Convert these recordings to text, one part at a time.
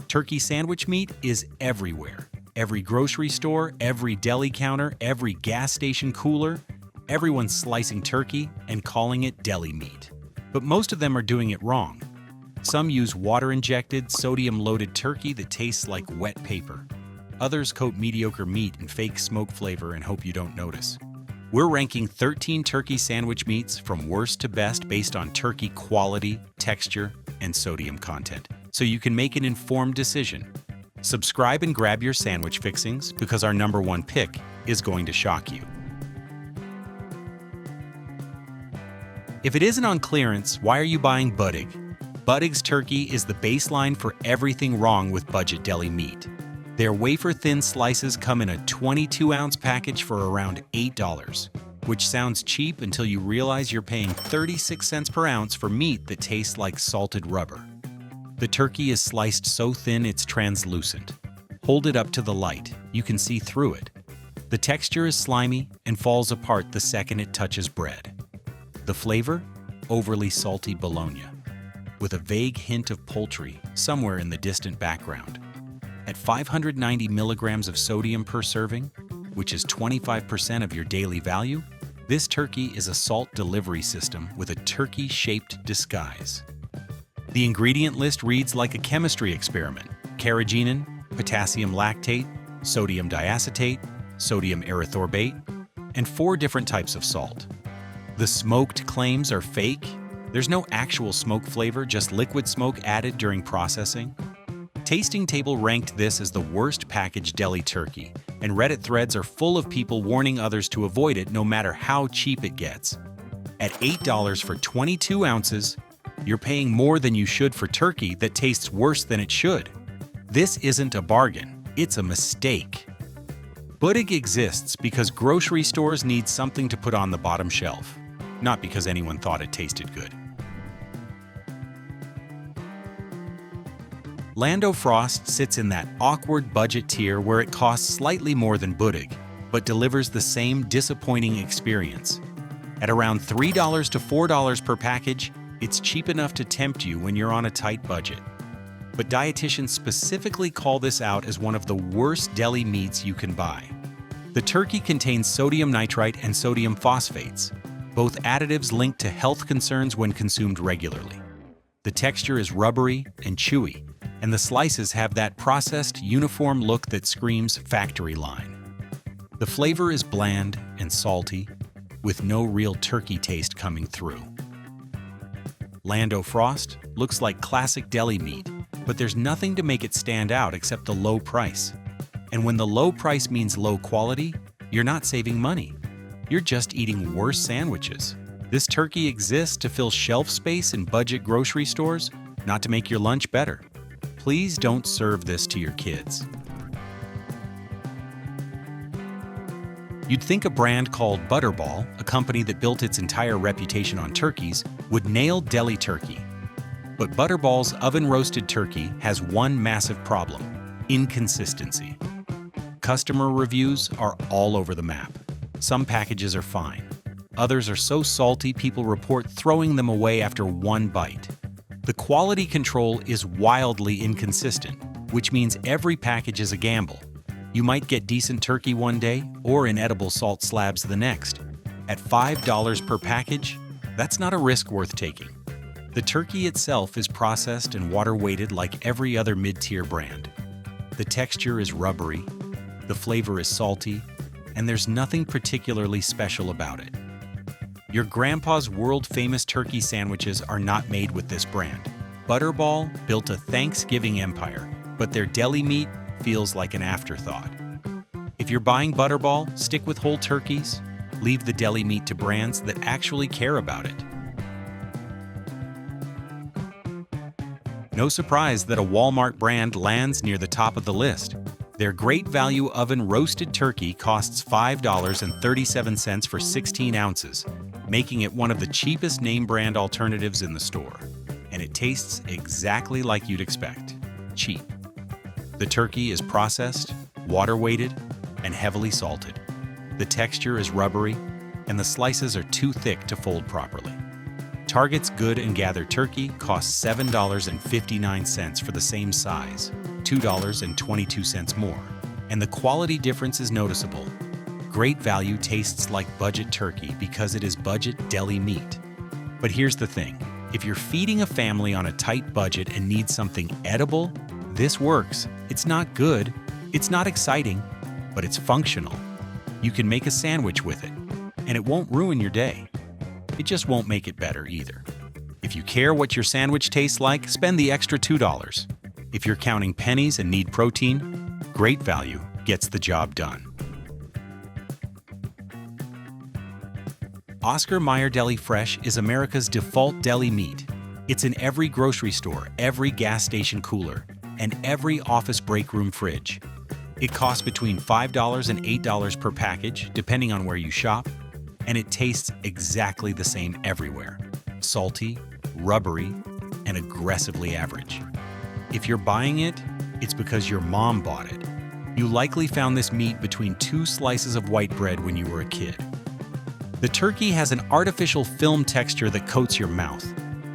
Turkey sandwich meat is everywhere. Every grocery store, every deli counter, every gas station cooler, everyone's slicing turkey and calling it deli meat. But most of them are doing it wrong. Some use water-injected, sodium-loaded turkey that tastes like wet paper. Others coat mediocre meat in fake smoke flavor and hope you don't notice. We're ranking 13 turkey sandwich meats from worst to best based on turkey quality, texture, and sodium content, so you can make an informed decision. Subscribe and grab your sandwich fixings because our #1 pick is going to shock you. If it isn't on clearance, why are you buying Buddig? Buddig's turkey is the baseline for everything wrong with budget deli meat. Their wafer-thin slices come in a 22-ounce package for around $8, which sounds cheap until you realize you're paying 36 cents per ounce for meat that tastes like salted rubber. The turkey is sliced so thin it's translucent. Hold it up to the light, you can see through it. The texture is slimy and falls apart the second it touches bread. The flavor? Overly salty bologna, with a vague hint of poultry somewhere in the distant background. At 590 milligrams of sodium per serving, which is 25% of your daily value, this turkey is a salt delivery system with a turkey-shaped disguise. The ingredient list reads like a chemistry experiment: carrageenan, potassium lactate, sodium diacetate, sodium erythorbate, and 4 different types of salt. The smoked claims are fake. There's no actual smoke flavor, just liquid smoke added during processing. Tasting Table ranked this as the worst packaged deli turkey, and Reddit threads are full of people warning others to avoid it no matter how cheap it gets. At $8 for 22 ounces, you're paying more than you should for turkey that tastes worse than it should. This isn't a bargain, it's a mistake. Buddig exists because grocery stores need something to put on the bottom shelf, not because anyone thought it tasted good. Lando Frost sits in that awkward budget tier where it costs slightly more than Buddig, but delivers the same disappointing experience. At around $3 to $4 per package, it's cheap enough to tempt you when you're on a tight budget. But dietitians specifically call this out as one of the worst deli meats you can buy. The turkey contains sodium nitrite and sodium phosphates, both additives linked to health concerns when consumed regularly. The texture is rubbery and chewy, and the slices have that processed, uniform look that screams factory line. The flavor is bland and salty, with no real turkey taste coming through. Lando Frost looks like classic deli meat, but there's nothing to make it stand out except the low price. And when the low price means low quality, you're not saving money. You're just eating worse sandwiches. This turkey exists to fill shelf space in budget grocery stores, not to make your lunch better. Please don't serve this to your kids. You'd think a brand called Butterball, a company that built its entire reputation on turkeys, would nail deli turkey. But Butterball's oven-roasted turkey has one massive problem: inconsistency. Customer reviews are all over the map. Some packages are fine. Others are so salty people report throwing them away after one bite. The quality control is wildly inconsistent, which means every package is a gamble. You might get decent turkey one day or inedible salt slabs the next. At $5 per package, that's not a risk worth taking. The turkey itself is processed and water-weighted like every other mid-tier brand. The texture is rubbery, the flavor is salty, and there's nothing particularly special about it. Your grandpa's world-famous turkey sandwiches are not made with this brand. Butterball built a Thanksgiving empire, but their deli meat feels like an afterthought. If you're buying Butterball, stick with whole turkeys. Leave the deli meat to brands that actually care about it. No surprise that a Walmart brand lands near the top of the list. Their great value oven roasted turkey costs $5.37 for 16 ounces, making it one of the cheapest name brand alternatives in the store. And it tastes exactly like you'd expect: cheap. The turkey is processed, water-weighted, and heavily salted. The texture is rubbery, and the slices are too thick to fold properly. Target's Good and Gather turkey costs $7.59 for the same size, $2.22 more, and the quality difference is noticeable. Great value tastes like budget turkey because it is budget deli meat. But here's the thing. If you're feeding a family on a tight budget and need something edible, this works. It's not good, it's not exciting, but it's functional. You can make a sandwich with it, and it won't ruin your day. It just won't make it better either. If you care what your sandwich tastes like, spend the extra $2. If you're counting pennies and need protein, great value gets the job done. Oscar Mayer Deli Fresh is America's default deli meat. It's in every grocery store, every gas station cooler, and every office break room fridge. It costs between $5 and $8 per package, depending on where you shop, and it tastes exactly the same everywhere. Salty, rubbery, and aggressively average. If you're buying it, it's because your mom bought it. You likely found this meat between 2 slices of white bread when you were a kid. The turkey has an artificial film texture that coats your mouth.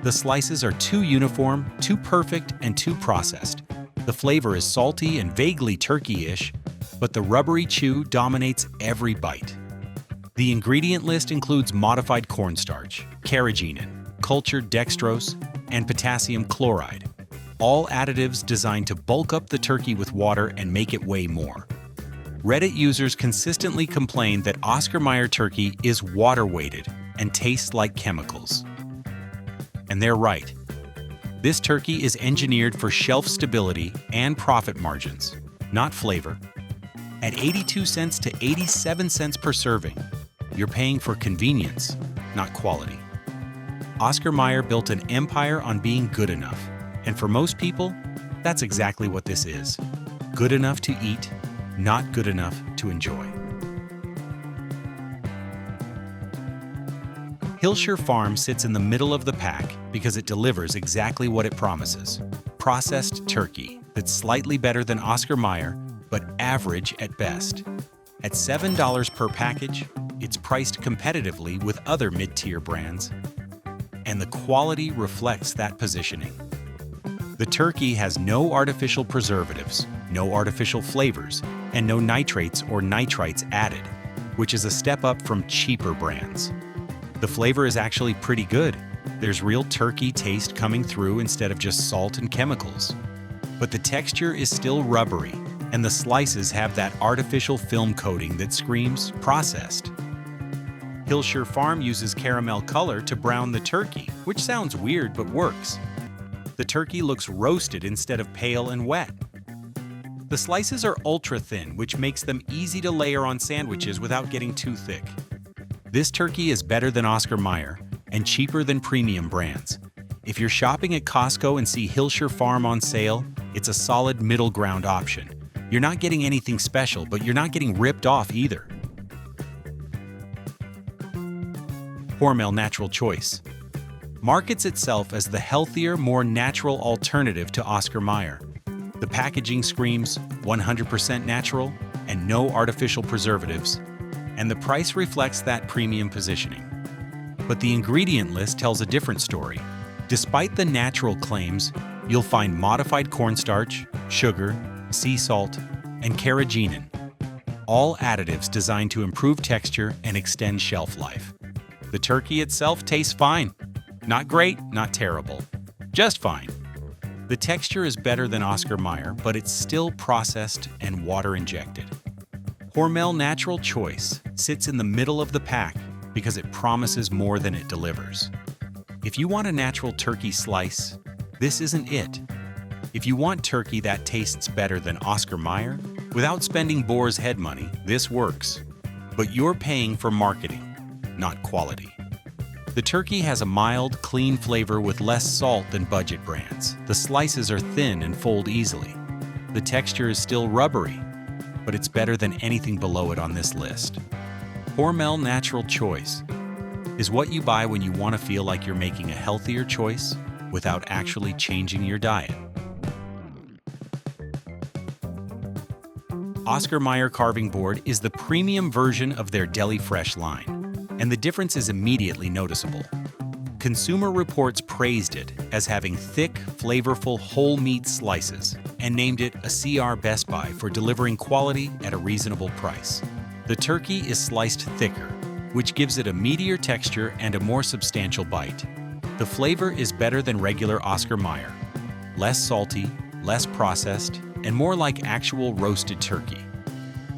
The slices are too uniform, too perfect, and too processed. The flavor is salty and vaguely turkey-ish, but the rubbery chew dominates every bite. The ingredient list includes modified cornstarch, carrageenan, cultured dextrose, and potassium chloride, all additives designed to bulk up the turkey with water and make it weigh more. Reddit users consistently complain that Oscar Mayer turkey is water-weighted and tastes like chemicals. And they're right. This turkey is engineered for shelf stability and profit margins, not flavor. At 82 cents to 87 cents per serving, you're paying for convenience, not quality. Oscar Mayer built an empire on being good enough, and for most people, that's exactly what this is. Good enough to eat, not good enough to enjoy. Hillshire Farm sits in the middle of the pack because it delivers exactly what it promises. Processed turkey that's slightly better than Oscar Mayer, but average at best. At $7 per package, it's priced competitively with other mid-tier brands, and the quality reflects that positioning. The turkey has no artificial preservatives, no artificial flavors, and no nitrates or nitrites added, which is a step up from cheaper brands. The flavor is actually pretty good. There's real turkey taste coming through instead of just salt and chemicals. But the texture is still rubbery, and the slices have that artificial film coating that screams processed. Hillshire Farm uses caramel color to brown the turkey, which sounds weird but works. The turkey looks roasted instead of pale and wet. The slices are ultra thin, which makes them easy to layer on sandwiches without getting too thick. This turkey is better than Oscar Mayer and cheaper than premium brands. If you're shopping at Costco and see Hillshire Farm on sale, it's a solid middle ground option. You're not getting anything special, but you're not getting ripped off either. Hormel Natural Choice markets itself as the healthier, more natural alternative to Oscar Mayer. The packaging screams 100% natural and no artificial preservatives, and the price reflects that premium positioning. But the ingredient list tells a different story. Despite the natural claims, you'll find modified cornstarch, sugar, sea salt, and carrageenan, all additives designed to improve texture and extend shelf life. The turkey itself tastes fine. Not great, not terrible. Just fine. The texture is better than Oscar Mayer, but it's still processed and water-injected. Hormel Natural Choice sits in the middle of the pack because it promises more than it delivers. If you want a natural turkey slice, this isn't it. If you want turkey that tastes better than Oscar Mayer, without spending Boar's head money, this works. But you're paying for marketing, not quality. The turkey has a mild, clean flavor with less salt than budget brands. The slices are thin and fold easily. The texture is still rubbery, but it's better than anything below it on this list. Hormel Natural Choice is what you buy when you want to feel like you're making a healthier choice without actually changing your diet. Oscar Mayer Carving Board is the premium version of their Deli Fresh line, and the difference is immediately noticeable. Consumer reports praised it as having thick, flavorful whole meat slices and named it a CR Best Buy for delivering quality at a reasonable price. The turkey is sliced thicker, which gives it a meatier texture and a more substantial bite. The flavor is better than regular Oscar Mayer, less salty, less processed, and more like actual roasted turkey.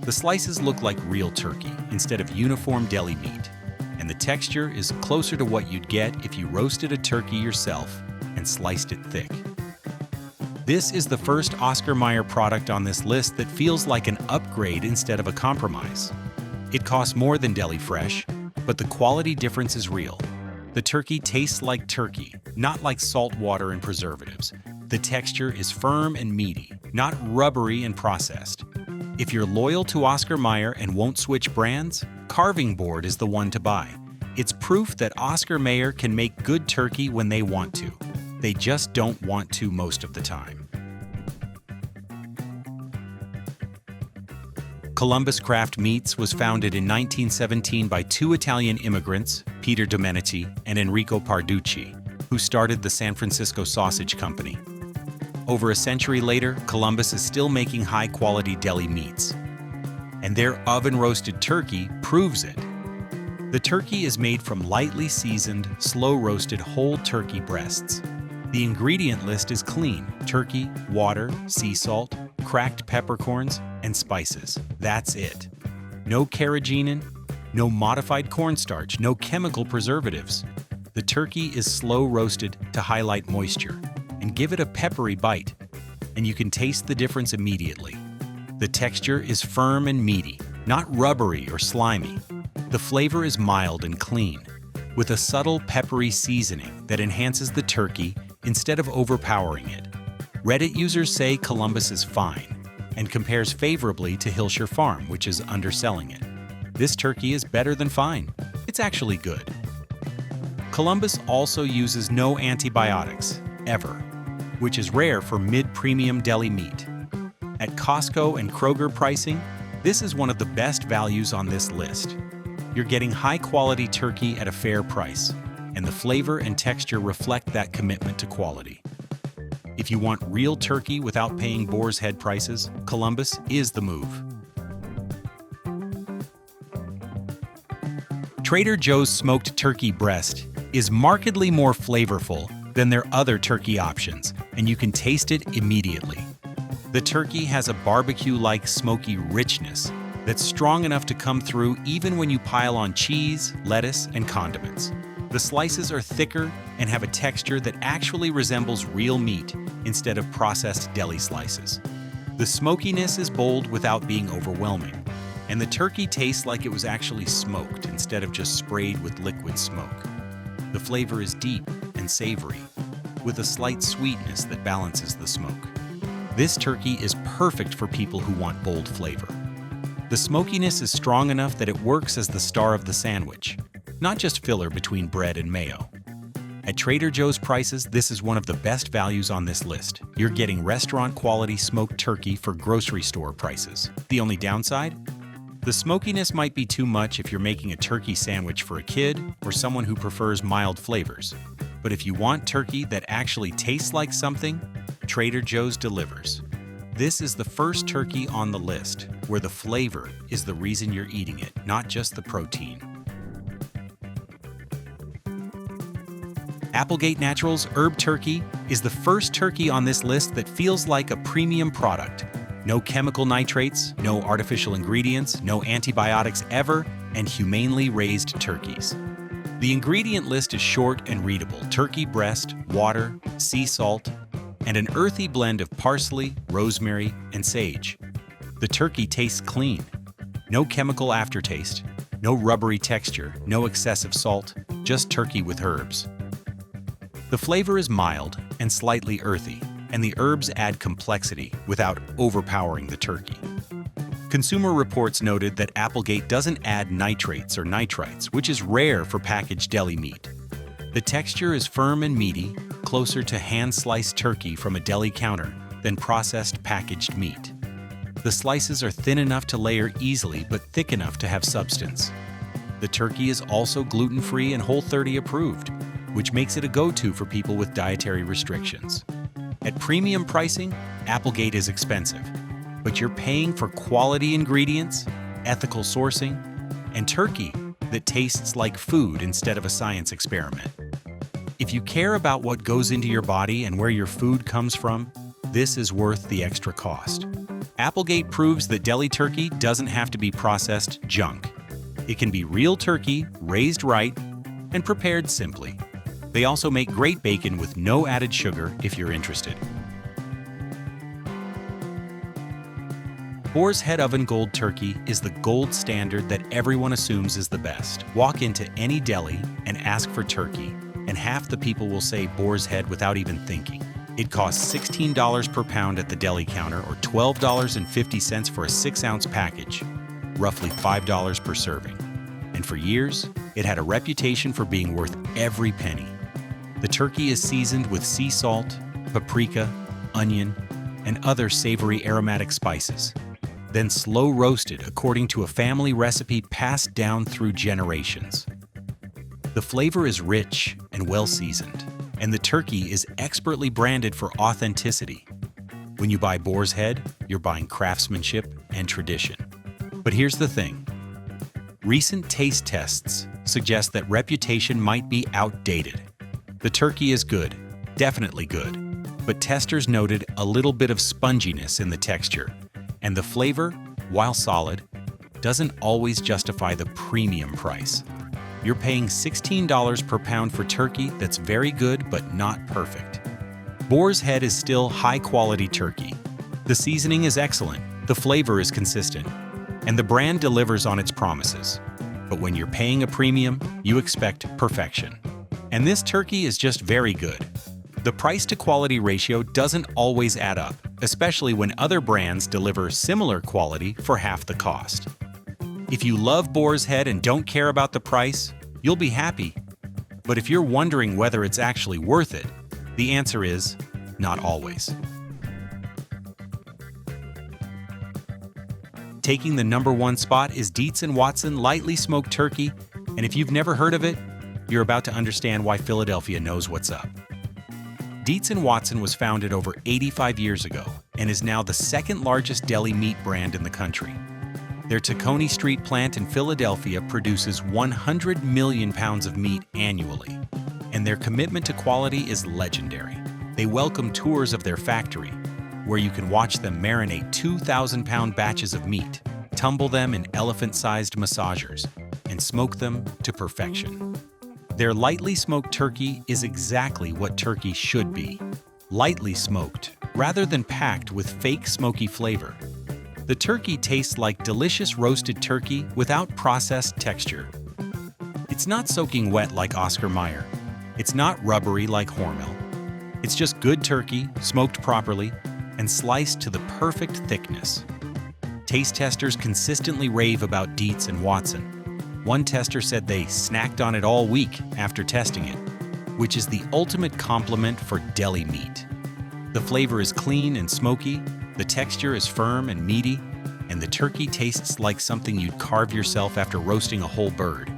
The slices look like real turkey instead of uniform deli meat, and the texture is closer to what you'd get if you roasted a turkey yourself and sliced it thick. This is the first Oscar Mayer product on this list that feels like an upgrade instead of a compromise. It costs more than Deli Fresh, but the quality difference is real. The turkey tastes like turkey, not like salt water and preservatives. The texture is firm and meaty, not rubbery and processed. If you're loyal to Oscar Mayer and won't switch brands, Carving Board is the one to buy. It's proof that Oscar Mayer can make good turkey when they want to. They just don't want to most of the time. Columbus Craft Meats was founded in 1917 by two Italian immigrants, Peter Domenici and Enrico Parducci, who started the San Francisco Sausage Company. Over a century later, Columbus is still making high-quality deli meats. And their oven-roasted turkey proves it. The turkey is made from lightly seasoned, slow-roasted whole turkey breasts. The ingredient list is clean: turkey, water, sea salt, cracked peppercorns, and spices. That's it. No carrageenan, no modified cornstarch, no chemical preservatives. The turkey is slow-roasted to highlight moisture and give it a peppery bite, and you can taste the difference immediately. The texture is firm and meaty, not rubbery or slimy. The flavor is mild and clean, with a subtle peppery seasoning that enhances the turkey instead of overpowering it. Reddit users say Columbus is fine and compares favorably to Hillshire Farm, which is underselling it. This turkey is better than fine. It's actually good. Columbus also uses no antibiotics, ever, which is rare for mid-premium deli meat. At Costco and Kroger pricing, this is one of the best values on this list. You're getting high-quality turkey at a fair price, and the flavor and texture reflect that commitment to quality. If you want real turkey without paying boar's head prices, Columbus is the move. Trader Joe's smoked turkey breast is markedly more flavorful than their other turkey options, and you can taste it immediately. The turkey has a barbecue-like smoky richness that's strong enough to come through even when you pile on cheese, lettuce, and condiments. The slices are thicker and have a texture that actually resembles real meat instead of processed deli slices. The smokiness is bold without being overwhelming, and the turkey tastes like it was actually smoked instead of just sprayed with liquid smoke. The flavor is deep and savory, with a slight sweetness that balances the smoke. This turkey is perfect for people who want bold flavor. The smokiness is strong enough that it works as the star of the sandwich, not just filler between bread and mayo. At Trader Joe's prices, this is one of the best values on this list. You're getting restaurant-quality smoked turkey for grocery store prices. The only downside? The smokiness might be too much if you're making a turkey sandwich for a kid or someone who prefers mild flavors. But if you want turkey that actually tastes like something, Trader Joe's delivers. This is the first turkey on the list where the flavor is the reason you're eating it, not just the protein. Applegate Naturals Herb Turkey is the first turkey on this list that feels like a premium product. No chemical nitrates, no artificial ingredients, no antibiotics ever, and humanely raised turkeys. The ingredient list is short and readable: turkey breast, water, sea salt, and an earthy blend of parsley, rosemary, and sage. The turkey tastes clean. No chemical aftertaste, no rubbery texture, no excessive salt, just turkey with herbs. The flavor is mild and slightly earthy, and the herbs add complexity without overpowering the turkey. Consumer Reports noted that Applegate doesn't add nitrates or nitrites, which is rare for packaged deli meat. The texture is firm and meaty, closer to hand-sliced turkey from a deli counter than processed packaged meat. The slices are thin enough to layer easily but thick enough to have substance. The turkey is also gluten-free and Whole30 approved, which makes it a go-to for people with dietary restrictions. At premium pricing, Applegate is expensive, but you're paying for quality ingredients, ethical sourcing, and turkey that tastes like food instead of a science experiment. If you care about what goes into your body and where your food comes from, this is worth the extra cost. Applegate proves that deli turkey doesn't have to be processed junk. It can be real turkey, raised right, and prepared simply. They also make great bacon with no added sugar if you're interested. Boar's Head Oven Gold Turkey is the gold standard that everyone assumes is the best. Walk into any deli and ask for turkey, and half the people will say Boar's Head without even thinking. It costs $16 per pound at the deli counter or $12.50 for a 6-ounce package, roughly $5 per serving. And for years, it had a reputation for being worth every penny. The turkey is seasoned with sea salt, paprika, onion, and other savory aromatic spices, then slow roasted according to a family recipe passed down through generations. The flavor is rich and well seasoned, and the turkey is expertly branded for authenticity. When you buy Boar's Head, you're buying craftsmanship and tradition. But here's the thing. Recent taste tests suggest that reputation might be outdated. The turkey is good, definitely good, but testers noted a little bit of sponginess in the texture, and the flavor, while solid, doesn't always justify the premium price. You're paying $16 per pound for turkey that's very good but not perfect. Boar's Head is still high-quality turkey. The seasoning is excellent, the flavor is consistent, and the brand delivers on its promises. But when you're paying a premium, you expect perfection. And this turkey is just very good. The price-to-quality ratio doesn't always add up, especially when other brands deliver similar quality for half the cost. If you love Boar's Head and don't care about the price, you'll be happy. But if you're wondering whether it's actually worth it, the answer is not always. Taking the #1 spot is Dietz & Watson Lightly Smoked Turkey, and if you've never heard of it, you're about to understand why Philadelphia knows what's up. Dietz & Watson was founded over 85 years ago and is now the second largest deli meat brand in the country. Their Tacony Street plant in Philadelphia produces 100 million pounds of meat annually, and their commitment to quality is legendary. They welcome tours of their factory, where you can watch them marinate 2,000-pound batches of meat, tumble them in elephant-sized massagers, and smoke them to perfection. Their lightly smoked turkey is exactly what turkey should be, lightly smoked, rather than packed with fake smoky flavor. The turkey tastes like delicious roasted turkey without processed texture. It's not soaking wet like Oscar Mayer. It's not rubbery like Hormel. It's just good turkey, smoked properly, and sliced to the perfect thickness. Taste testers consistently rave about Dietz & Watson. One tester said they snacked on it all week after testing it, which is the ultimate compliment for deli meat. The flavor is clean and smoky, the texture is firm and meaty, and the turkey tastes like something you'd carve yourself after roasting a whole bird.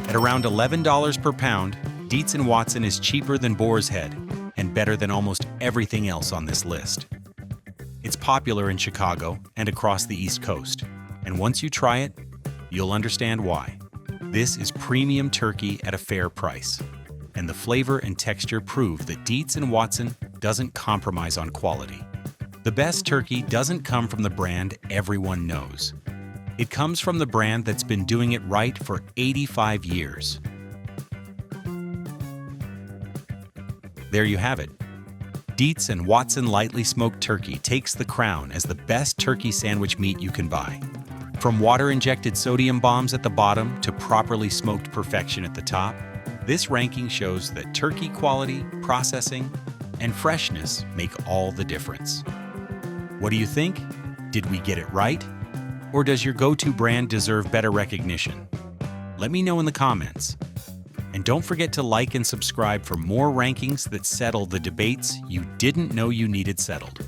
At around $11 per pound, Dietz & Watson is cheaper than Boar's Head and better than almost everything else on this list. It's popular in Chicago and across the East Coast, and once you try it, you'll understand why. This is premium turkey at a fair price, and the flavor and texture prove that Dietz & Watson doesn't compromise on quality. The best turkey doesn't come from the brand everyone knows. It comes from the brand that's been doing it right for 85 years. There you have it. Dietz & Watson Lightly Smoked Turkey takes the crown as the best turkey sandwich meat you can buy. From water-injected sodium bombs at the bottom to properly smoked perfection at the top, this ranking shows that turkey quality, processing, and freshness make all the difference. What do you think? Did we get it right? Or does your go-to brand deserve better recognition? Let me know in the comments. And don't forget to like and subscribe for more rankings that settle the debates you didn't know you needed settled.